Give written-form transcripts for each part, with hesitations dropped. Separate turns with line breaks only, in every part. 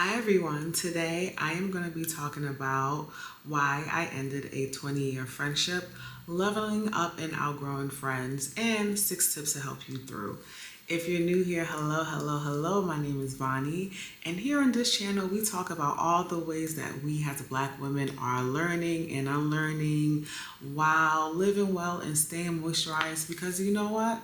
Hi everyone, today I am going to be talking about why I ended a 20-year friendship, leveling up and outgrowing friends, and 6 tips to help you through. If you're new here, hello, my name is Vonnie, and here on this channel we talk about all the ways that we as Black women are learning and unlearning while living well and staying moisturized, because you know what?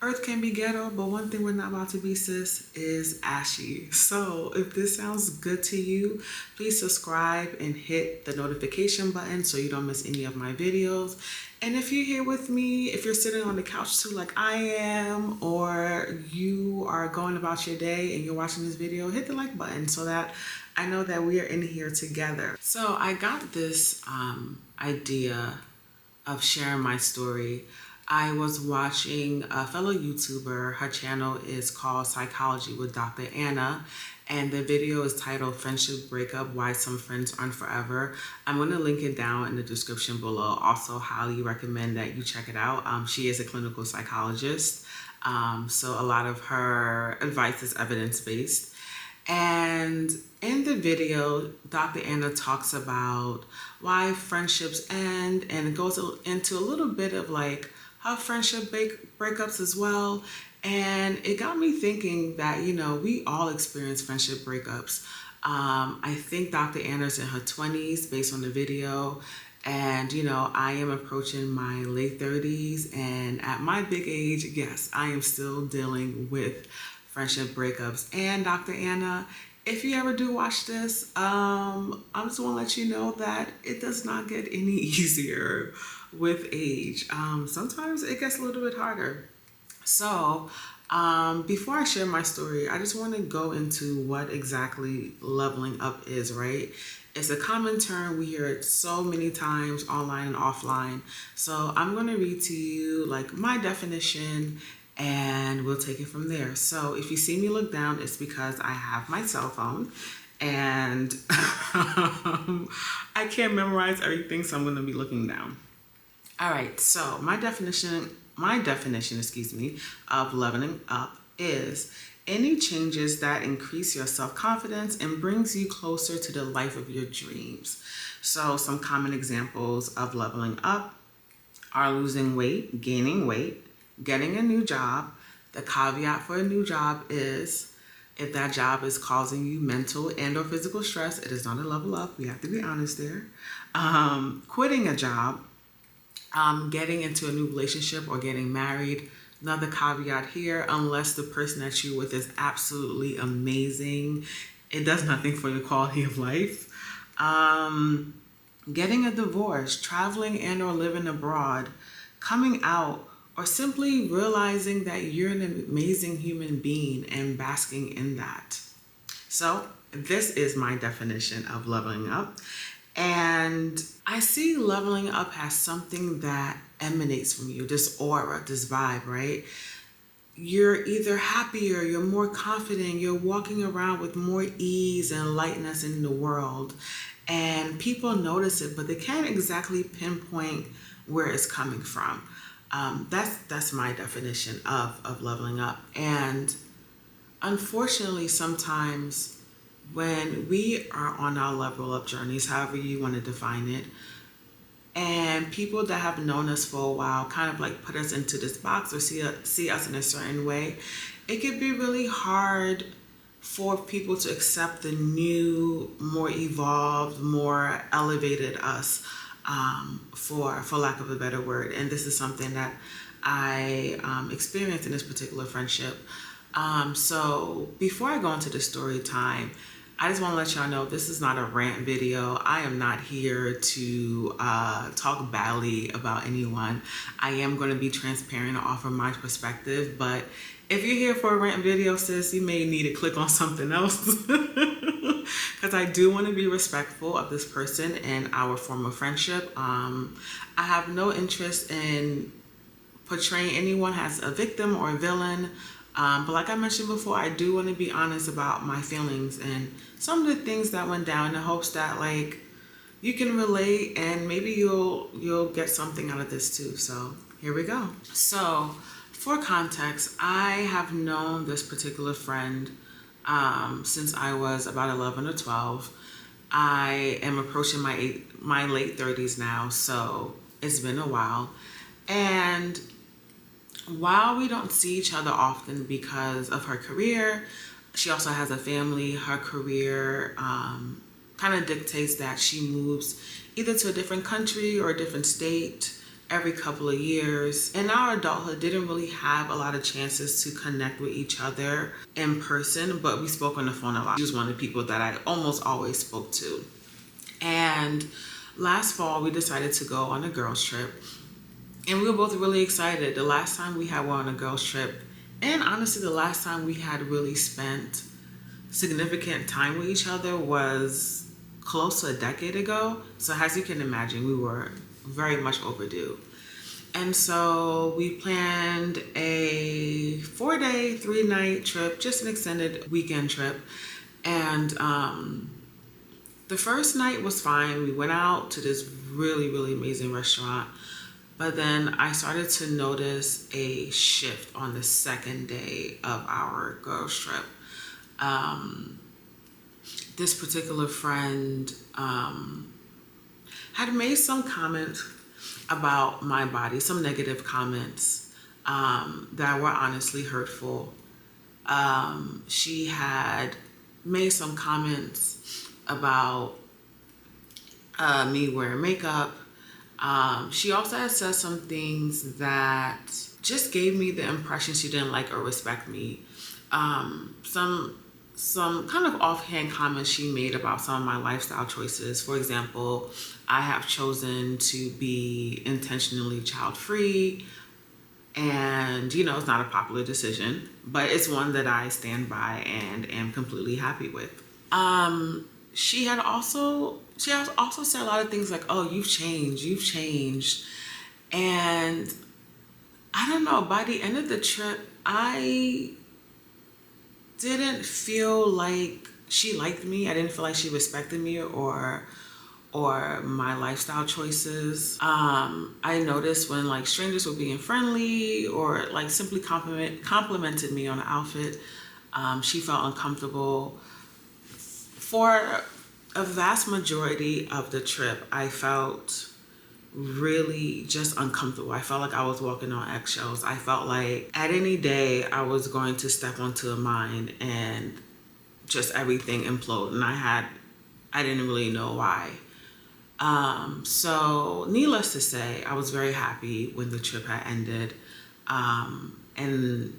Earth can be ghetto, but one thing we're not about to be, sis, is ashy. So if this sounds good to you, please subscribe and hit the notification button so you don't miss any of my videos. And if you're here with me, if you're sitting on the couch too like I am, or you are going about your day and you're watching this video, hit the like button so that I know that we are in here together. So I got this idea of sharing my story. I was watching a fellow YouTuber. Her channel is called Psychology with Dr. Anna, and the video is titled Friendship Breakup, Why Some Friends Aren't Forever. I'm going to link it down in the description below. Also highly recommend that you check it out. She is a clinical psychologist, so a lot of her advice is evidence-based. And in the video, Dr. Anna talks about why friendships end, and it goes into a little bit of like how friendship breakups as well. And it got me thinking that, you know, we all experience friendship breakups. I think Dr. Anna's in her 20s based on the video. And, you know, I am approaching my late 30s. And at my big age, yes, I am still dealing with friendship breakups. And Dr. Anna, if you ever do watch this, I just want to let you know that it does not get any easier with age. Sometimes it gets a little bit harder. So before I share my story, I just want to go into what exactly leveling up is, right? It's a common term. We hear it so many times online and offline. So I'm going to read to you like my definition, and we'll take it from there. So if you see me look down, it's because I have my cell phone and I can't memorize everything, so I'm going to be looking down. All right, so my definition, of leveling up is any changes that increase your self-confidence and brings you closer to the life of your dreams. So some common examples of leveling up are losing weight, gaining weight, getting a new job. The caveat for a new job is if that job is causing you mental and or physical stress, it is not a level up. We have to be honest there. Quitting a job, getting into a new relationship or getting married. Another caveat here, unless the person that you're with is absolutely amazing, it does nothing for your quality of life. Getting a divorce, traveling and or living abroad, coming out, or simply realizing that you're an amazing human being and basking in that. So this is my definition of leveling up. And I see leveling up as something that emanates from you, this aura, this vibe, right? You're either happier, you're more confident, you're walking around with more ease and lightness in the world. And people notice it, but they can't exactly pinpoint where it's coming from. That's my definition of leveling up. And unfortunately, sometimes when we are on our level up journeys, however you want to define it, and people that have known us for a while kind of like put us into this box or see us in a certain way, it could be really hard for people to accept the new, more evolved, more elevated us, for lack of a better word. And this is something that I experienced in this particular friendship. So before I go into the story time, I just want to let y'all know this is not a rant video. I am not here to talk badly about anyone. I am going to be transparent and offer my perspective, but if you're here for a rant video, sis, you may need to click on something else because I do want to be respectful of this person and our form of friendship. I have no interest in portraying anyone as a victim or a villain. But like I mentioned before, I do want to be honest about my feelings and some of the things that went down in the hopes that like you can relate and maybe you'll get something out of this too. So here we go. So for context, I have known this particular friend since I was about 11 or 12. I am approaching my late 30s now, so it's been a while. And while we don't see each other often because of her career, she also has a family. Her career kind of dictates that she moves either to a different country or a different state every couple of years. In our adulthood, didn't really have a lot of chances to connect with each other in person, but we spoke on the phone a lot. She was one of the people that I almost always spoke to. And last fall, we decided to go on a girls trip. And we were both really excited. The last time we had went on a girls trip, and honestly, the last time we had really spent significant time with each other was close to a decade ago. So as you can imagine, we were very much overdue. And so we planned a 4-day, 3-night trip, just an extended weekend trip. And the first night was fine. We went out to this really, really amazing restaurant. But then I started to notice a shift on the second day of our girls trip. This particular friend had made some comments about my body, some negative comments that were honestly hurtful. She had made some comments about me wearing makeup. She also had said some things that just gave me the impression she didn't like or respect me. Some kind of offhand comments she made about some of my lifestyle choices. For example, I have chosen to be intentionally child-free, and it's not a popular decision, but it's one that I stand by and am completely happy with. She has also said a lot of things like, "Oh, you've changed," and I don't know. By the end of the trip, I didn't feel like she liked me. I didn't feel like she respected me or my lifestyle choices. I noticed when like strangers were being friendly or like simply complimented me on an outfit, she felt uncomfortable. For a vast majority of the trip, I felt really just uncomfortable. I felt like I was walking on eggshells. I felt like at any day I was going to step onto a mine and just everything implode. And I didn't really know why. So needless to say, I was very happy when the trip had ended. And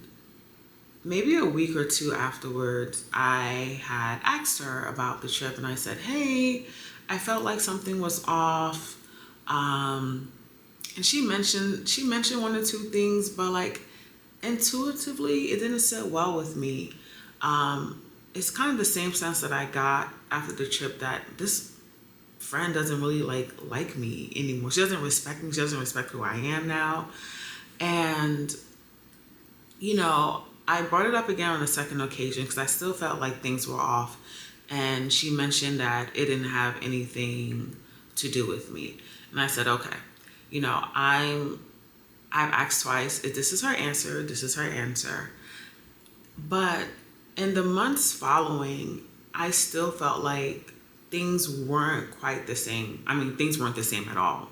maybe a week or two afterwards, I had asked her about the trip and I said, "Hey, I felt like something was off." And she mentioned one or two things, but like intuitively, it didn't sit well with me. It's kind of the same sense that I got after the trip that this friend doesn't really like me anymore. She doesn't respect me. She doesn't respect who I am now. And, I brought it up again on the second occasion because I still felt like things were off. And she mentioned that it didn't have anything to do with me. And I said, okay, I've asked twice. This is her answer. This is her answer. But in the months following, I still felt like things weren't quite the same. I mean, things weren't the same at all.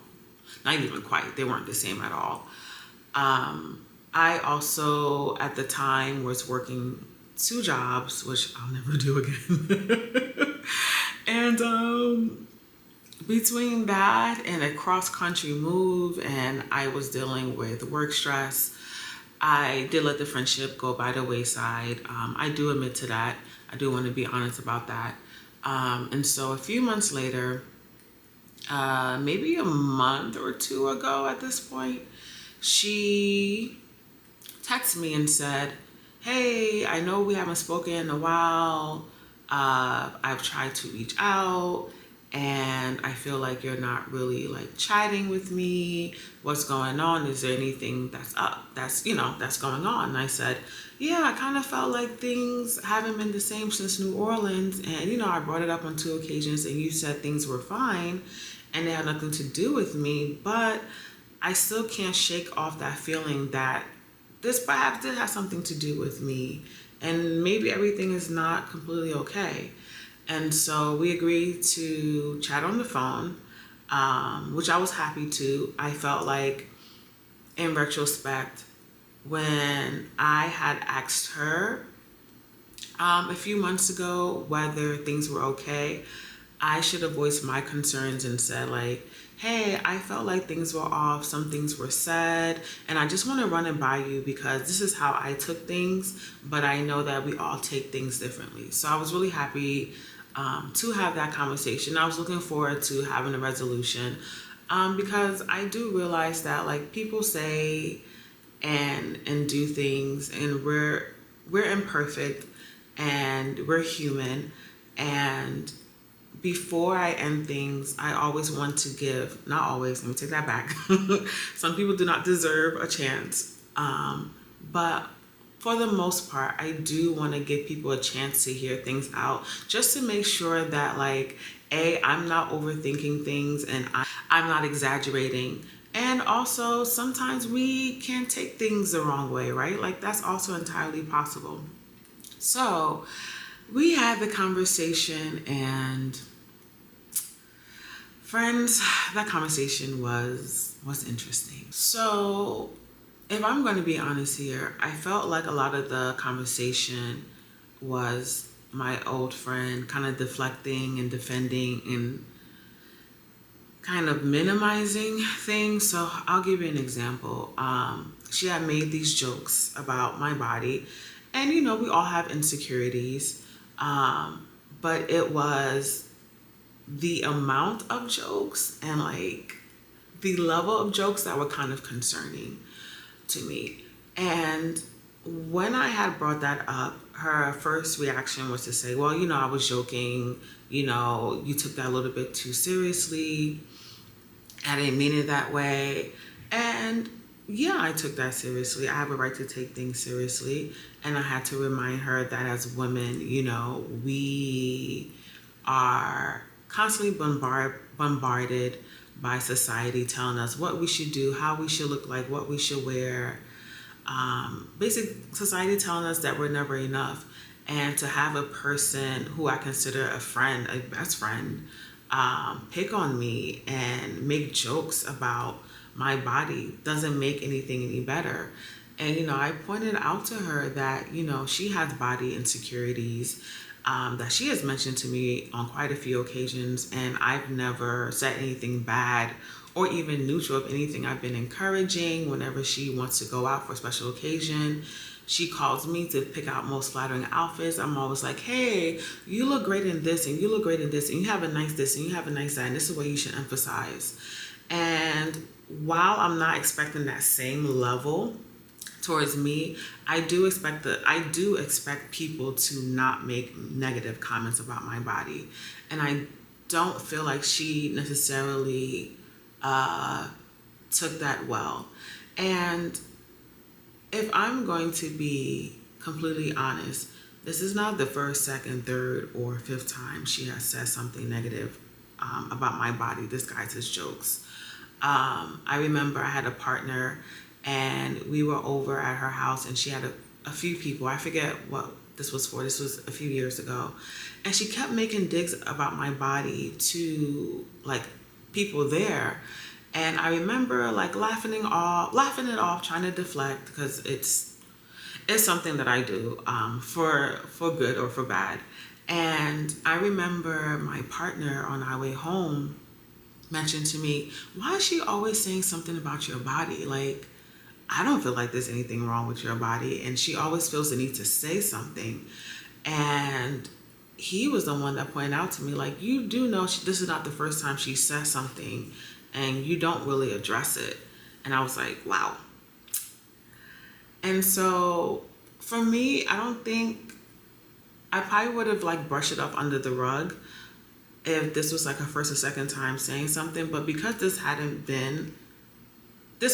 Not even quite. They weren't the same at all. I also, at the time, was working 2 jobs, which I'll never do again. And between that and a cross-country move, and I was dealing with work stress, I did let the friendship go by the wayside. I do admit to that. I do want to be honest about that. And so a few months later, maybe a month or 2 ago at this point, she texted me and said, "Hey, I know we haven't spoken in a while. I've tried to reach out and I feel like you're not really chatting with me. What's going on? Is there anything that's going on?" And I said, "Yeah, I kind of felt like things haven't been the same since New Orleans. And, I brought it up on 2 occasions and you said things were fine and they had nothing to do with me. But I still can't shake off that feeling that this perhaps did have something to do with me. and maybe everything is not completely okay. And so we agreed to chat on the phone, which I was happy to. I felt like, in retrospect, when I had asked her a few months ago whether things were okay, I should have voiced my concerns and said, like, hey, I felt like things were off, some things were said, and I just want to run it by you because this is how I took things, but I know that we all take things differently. So I was really happy to have that conversation. I was looking forward to having a resolution because I do realize that, like, people say and do things, and we're imperfect and we're human, and before I end things, I always want to give, not always, let me take that back. Some people do not deserve a chance. But for the most part, I do want to give people a chance to hear things out, just to make sure that, like, I'm not overthinking things and I'm not exaggerating. And also, sometimes we can take things the wrong way, right? Like, that's also entirely possible. So we had the conversation, and friends, that conversation was interesting. So if I'm going to be honest here, I felt like a lot of the conversation was my old friend kind of deflecting and defending and kind of minimizing things. So I'll give you an example. She had made these jokes about my body, and you know, we all have insecurities, but it was the amount of jokes and like the level of jokes that were kind of concerning to me. And when I had brought that up, her first reaction was to say, well, you know, I was joking, you know, you took that a little bit too seriously. I didn't mean it that way. And yeah, I took that seriously. I have a right to take things seriously. And I had to remind her that as women, you know, we are constantly bombarded by society telling us what we should do, how we should look like, what we should wear. Basic society telling us that we're never enough. And to have a person who I consider a friend, a best friend, pick on me and make jokes about my body doesn't make anything any better. And, you know, I pointed out to her that, you know, she has body insecurities that she has mentioned to me on quite a few occasions, and I've never said anything bad or even neutral of anything. I've been encouraging whenever she wants to go out for a special occasion. She calls me to pick out most flattering outfits. I'm always like, hey, you look great in this, and you look great in this, and you have a nice this, and you have a nice that, and this is what you should emphasize. And while I'm not expecting that same level towards me, I do expect people to not make negative comments about my body. And I don't feel like she necessarily took that well. And if I'm going to be completely honest, this is not the first, second, third, or fifth time she has said something negative about my body, disguised as jokes. I remember I had a partner, and we were over at her house, and she had a few people. I forget what this was for. This was a few years ago. And she kept making digs about my body to like people there. And I remember like laughing it off, trying to deflect, because it's something that I do for good or for bad. And I remember my partner on our way home mentioned to me, why is she always saying something about your body? Like, I don't feel like there's anything wrong with your body. And she always feels the need to say something. And he was the one that pointed out to me, like, you do know this is not the first time she says something, and you don't really address it. And I was like, wow. And so for me, I probably would have like brushed it up under the rug if this was like her first or second time saying something. But because this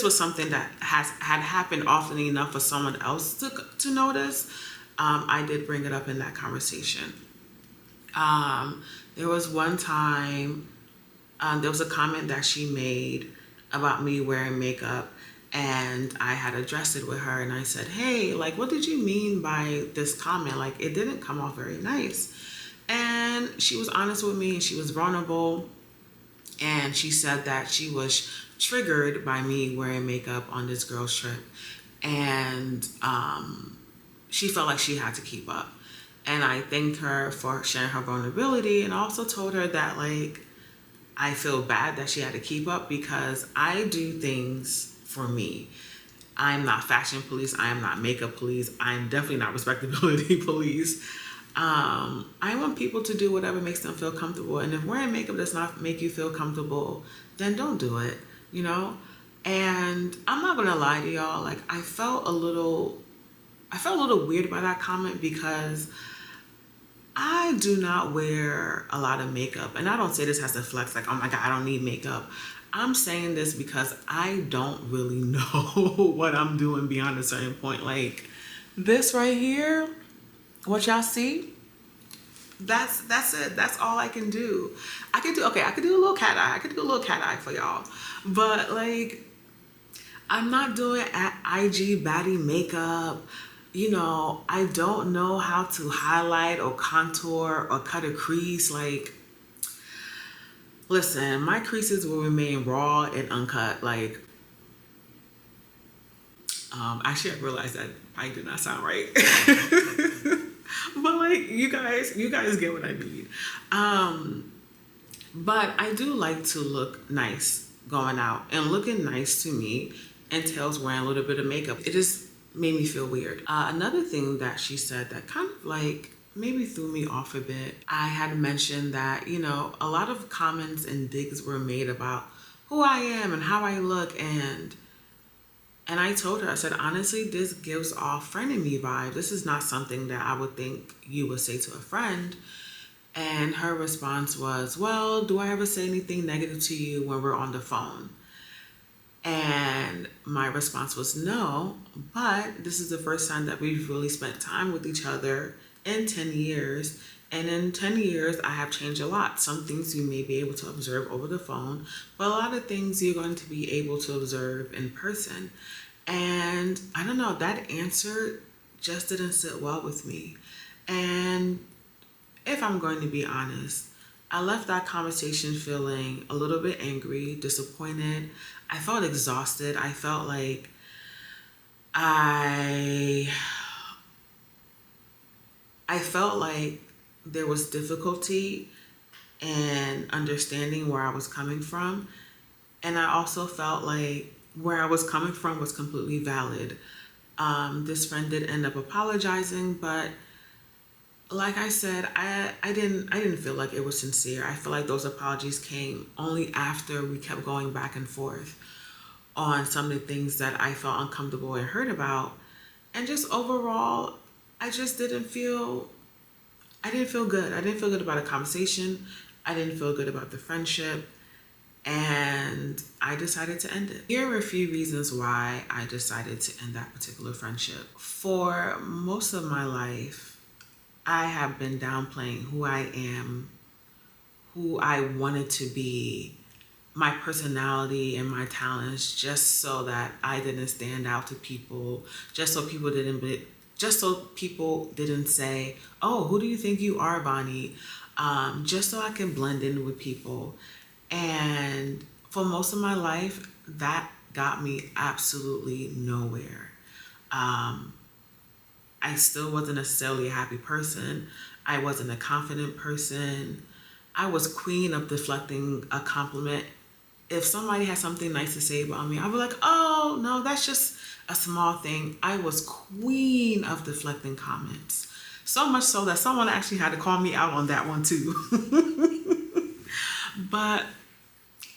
was something that had happened often enough for someone else to notice, I did bring it up in that conversation. There was one time, there was a comment that she made about me wearing makeup, And I had addressed it with her, and I said, hey, like, what did you mean by this comment? Like, it didn't come off very nice. And she was honest with me, and she was vulnerable. And she said that she was triggered by me wearing makeup on this girl's trip. And she felt like she had to keep up. And I thanked her for sharing her vulnerability, and also told her that, like, I feel bad that she had to keep up because I do things for me. I'm not fashion police. I am not makeup police. I'm definitely not respectability police. I want people to do whatever makes them feel comfortable. And if wearing makeup does not make you feel comfortable, then don't do it, you know? And I'm not gonna lie to y'all, like, I felt a little weird by that comment because I do not wear a lot of makeup. And I don't say this as a flex, like, oh my God, I don't need makeup. I'm saying this because I don't really know what I'm doing beyond a certain point. Like, this right here, what y'all see, that's it. That's all I can do. I could do a little cat eye. I could do a little cat eye for y'all. But, like, I'm not doing IG baddie makeup. You know, I don't know how to highlight or contour or cut a crease. Like, listen, my creases will remain raw and uncut. Like, actually, I realized that I did not sound right. But, like, you guys get what I mean. But I do like to look nice going out, and looking nice to me entails wearing a little bit of makeup. It just made me feel weird. Another thing that she said that kind of, like, maybe threw me off a bit, I had mentioned that, you know, a lot of comments and digs were made about who I am and how I look, and I told her, I said, honestly, this gives off frenemy vibe. This is not something that I would think you would say to a friend. And her response was, well, do I ever say anything negative to you when we're on the phone? And my response was no, but this is the first time that we've really spent time with each other in 10 years. And in 10 years, I have changed a lot. Some things you may be able to observe over the phone, but a lot of things you're going to be able to observe in person. And I don't know, that answer just didn't sit well with me. And if I'm going to be honest, I left that conversation feeling a little bit angry, disappointed. I felt exhausted. I felt like I felt like there was difficulty in understanding where I was coming from. And I also felt like where I was coming from was completely valid. This friend did end up apologizing, but like I said, I didn't feel like it was sincere. I feel like those apologies came only after we kept going back and forth on some of the things that I felt uncomfortable and hurt about. And just overall, I just didn't feel good. I didn't feel good about a conversation. I didn't feel good about the friendship. And I decided to end it. Here are a few reasons why I decided to end that particular friendship. For most of my life, I have been downplaying who I am, who I wanted to be, my personality and my talents, just so that I didn't stand out to people, just so people didn't say, oh, who do you think you are, Bonnie? Just so I can blend in with people. And for most of my life, that got me absolutely nowhere. I still wasn't necessarily a happy person. I wasn't a confident person. I was queen of deflecting a compliment. If somebody had something nice to say about me, I'd be like, oh, no, that's just a small thing. I was queen of deflecting comments. So much so that someone actually had to call me out on that one too. But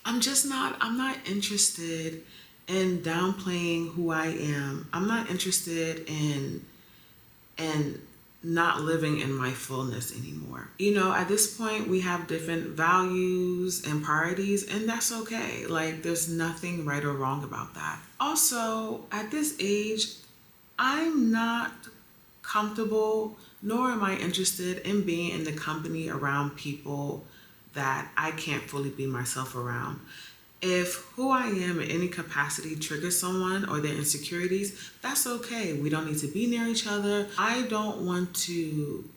I'm not interested in downplaying who I am. I'm not interested in not living in my fullness anymore. You know, at this point, we have different values and priorities, and that's okay. Like, there's nothing right or wrong about that. Also, at this age, I'm not comfortable, nor am I interested in being in the company around people that I can't fully be myself around. If who I am in any capacity triggers someone or their insecurities, that's okay. We don't need to be near each other. I don't want to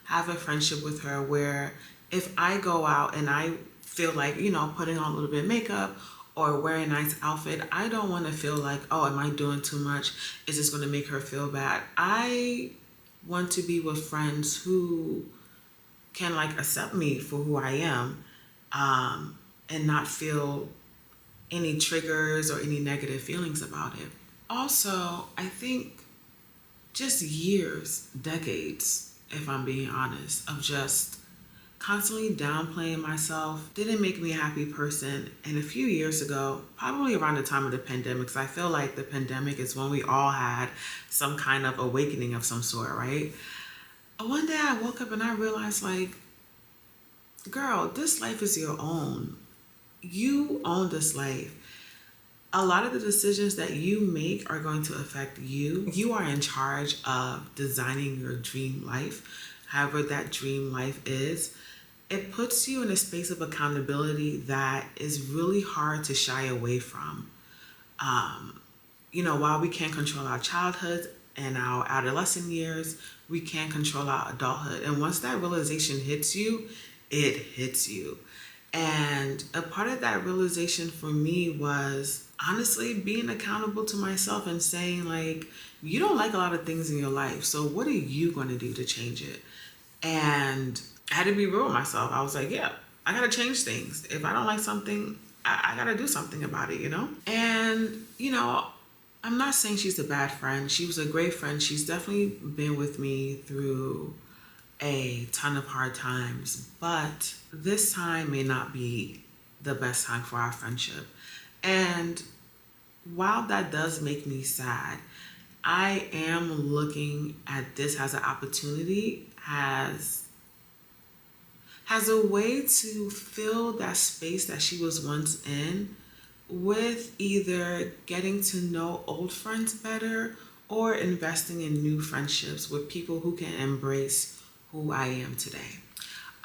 have a friendship with her where if I go out and I feel like, putting on a little bit of makeup or wearing a nice outfit, I don't want to feel like, oh, am I doing too much? Is this going to make her feel bad? I want to be with friends who can accept me for who I am, and not feel any triggers or any negative feelings about it. Also, I think just years, decades, if I'm being honest, of just constantly downplaying myself didn't make me a happy person. And a few years ago, probably around the time of the pandemic, because I feel like the pandemic is when we all had some kind of awakening of some sort, right? One day I woke up and I realized, girl, this life is your own. You own this life. A lot of the decisions that you make are going to affect you. You are in charge of designing your dream life, however that dream life is. It puts you in a space of accountability that is really hard to shy away from. While we can't control our childhood and our adolescent years, we can't control our adulthood. And once that realization hits you, it hits you. And a part of that realization for me was honestly being accountable to myself and saying, you don't like a lot of things in your life. So what are you going to do to change it? And I had to be real with myself. I was like, yeah, I got to change things. If I don't like something, I got to do something about it, And, I'm not saying she's a bad friend. She was a great friend. She's definitely been with me through a ton of hard times, but this time may not be the best time for our friendship. And while that does make me sad, I am looking at this as an opportunity, as a way to fill that space that she was once in with either getting to know old friends better or investing in new friendships with people who can embrace who I am today.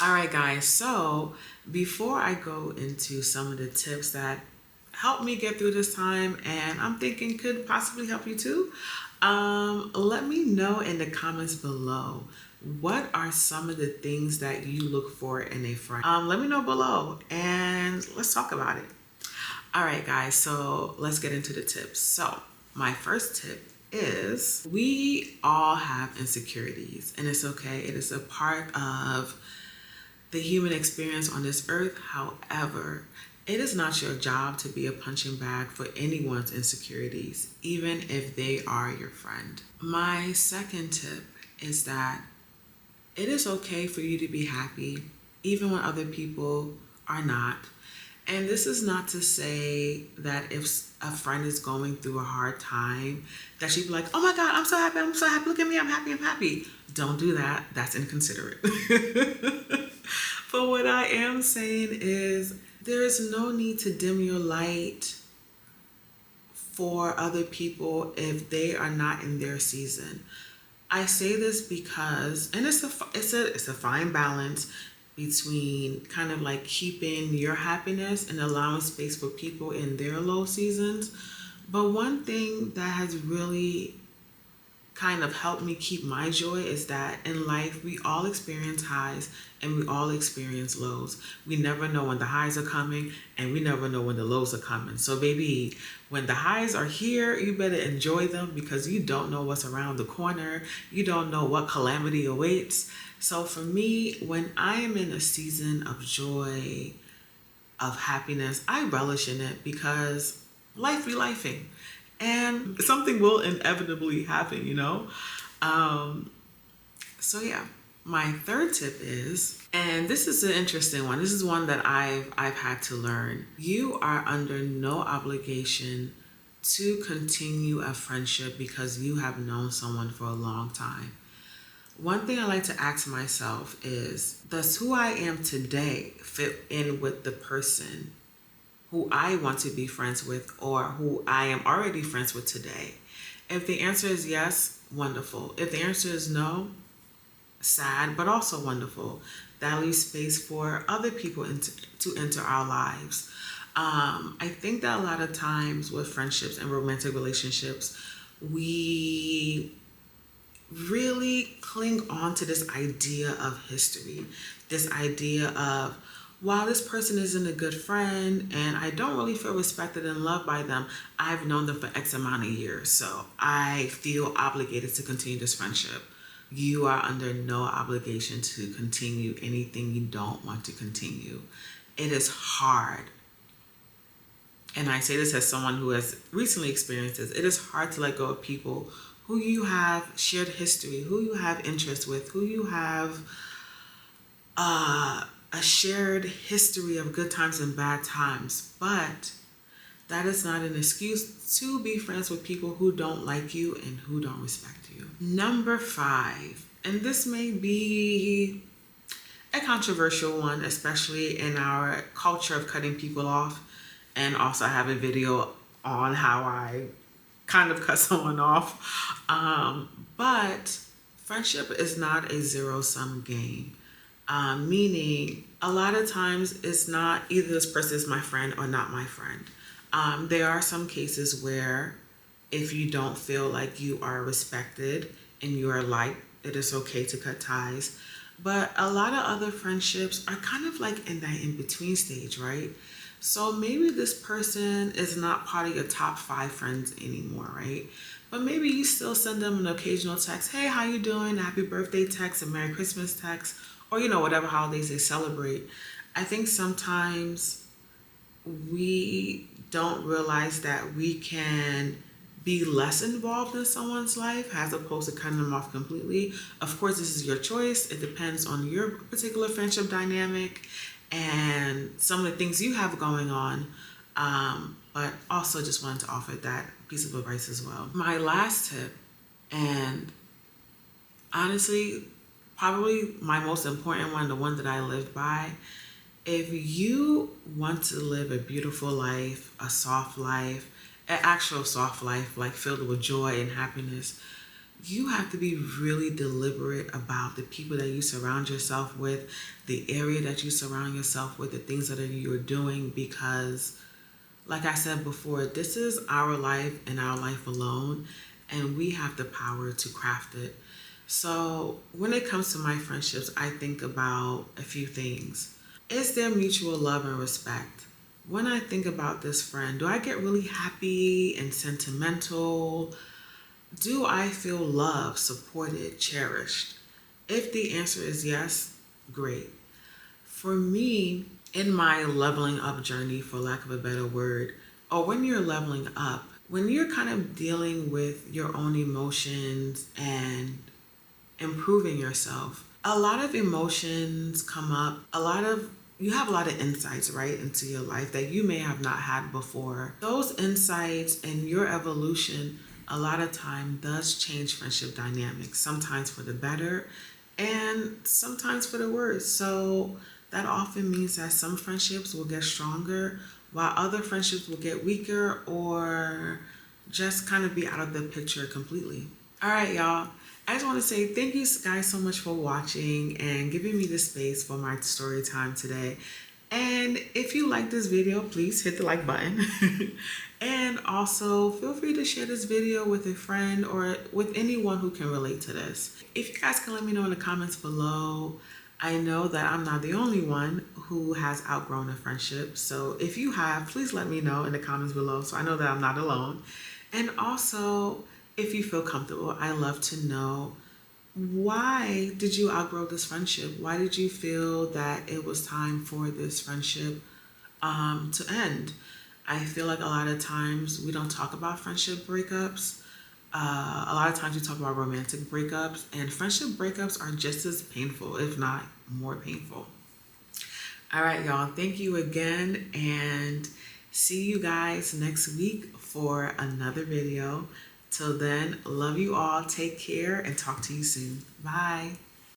All right, guys, so before I go into some of the tips that helped me get through this time and I'm thinking could possibly help you too, let me know in the comments below, what are some of the things that you look for in a friend? Let me know below and let's talk about it. All right, guys, so let's get into the tips. So my first tip is we all have insecurities and it's okay. It is a part of the human experience on this earth. However, it is not your job to be a punching bag for anyone's insecurities, even if they are your friend. My second tip is that it is okay for you to be happy, even when other people are not. And this is not to say that if a friend is going through a hard time, that she'd be like, oh my God, I'm so happy, look at me, I'm happy. Don't do that, that's inconsiderate. But what I am saying is there is no need to dim your light for other people if they are not in their season. I say this because, and it's a fine balance between kind of keeping your happiness and allowing space for people in their low seasons. But one thing that has really kind of helped me keep my joy is that in life, we all experience highs and we all experience lows. We never know when the highs are coming and we never know when the lows are coming. So baby, when the highs are here, you better enjoy them because you don't know what's around the corner. You don't know what calamity awaits. So for me, when I am in a season of joy, of happiness, I relish in it because life be lifing. And something will inevitably happen, So yeah, my third tip is, and this is an interesting one. This is one that I've had to learn. You are under no obligation to continue a friendship because you have known someone for a long time. One thing I like to ask myself is, does who I am today fit in with the person who I want to be friends with or who I am already friends with today? If the answer is yes, wonderful. If the answer is no, sad, but also wonderful. That leaves space for other people to enter our lives. I think that a lot of times with friendships and romantic relationships, we really cling on to this idea of history, this idea of, while this person isn't a good friend and I don't really feel respected and loved by them, I've known them for X amount of years, so I feel obligated to continue this friendship. You are under no obligation to continue anything you don't want to continue. It is hard. And I say this as someone who has recently experienced this. It is hard to let go of people who you have shared history, who you have interest with, who you have a shared history of good times and bad times. But that is not an excuse to be friends with people who don't like you and who don't respect you. Number 5, and this may be a controversial one, especially in our culture of cutting people off. And also I have a video on how I kind of cut someone off. But friendship is not a zero-sum game. Meaning a lot of times it's not either this person is my friend or not my friend. There are some cases where if you don't feel like you are respected and you are liked, it is okay to cut ties. But a lot of other friendships are kind of like in that in-between stage, right? So maybe this person is not part of your top 5 friends anymore, right? But maybe you still send them an occasional text, hey, how you doing? Happy birthday text, a Merry Christmas text, or whatever holidays they celebrate. I think sometimes we don't realize that we can be less involved in someone's life as opposed to cutting them off completely. Of course, this is your choice. It depends on your particular friendship dynamic and some of the things you have going on. But also just wanted to offer that piece of advice as well. My last tip, and honestly, probably my most important one, the one that I live by, if you want to live a beautiful life, a soft life, an actual soft life, like filled with joy and happiness, you have to be really deliberate about the people that you surround yourself with, the area that you surround yourself with, the things that you're doing, because like I said before, this is our life and our life alone, and we have the power to craft it. So when it comes to my friendships, I think about a few things. Is there mutual love and respect? When I think about this friend, do I get really happy and sentimental? Do I feel loved, supported, cherished? If the answer is yes, great. For me, in my leveling up journey, for lack of a better word, or when you're leveling up, when you're kind of dealing with your own emotions and improving yourself, a lot of emotions come up, you have a lot of insights, right, into your life that you may have not had before. Those insights and your evolution a lot of time does change friendship dynamics, sometimes for the better and sometimes for the worse. So that often means that some friendships will get stronger while other friendships will get weaker or just kind of be out of the picture completely. All right, y'all. I just want to say thank you guys so much for watching and giving me the space for my story time today. And if you like this video, please hit the like button. And also feel free to share this video with a friend or with anyone who can relate to this. If you guys can let me know in the comments below. I know that I'm not the only one who has outgrown a friendship. So if you have, please let me know in the comments below so I know that I'm not alone. And also, if you feel comfortable, I love to know, why did you outgrow this friendship? Why did you feel that it was time for this friendship to end? I feel like a lot of times we don't talk about friendship breakups. A lot of times we talk about romantic breakups, and friendship breakups are just as painful, if not more painful. All right, y'all. Thank you again, and see you guys next week for another video. Till then, love you all. Take care and talk to you soon. Bye.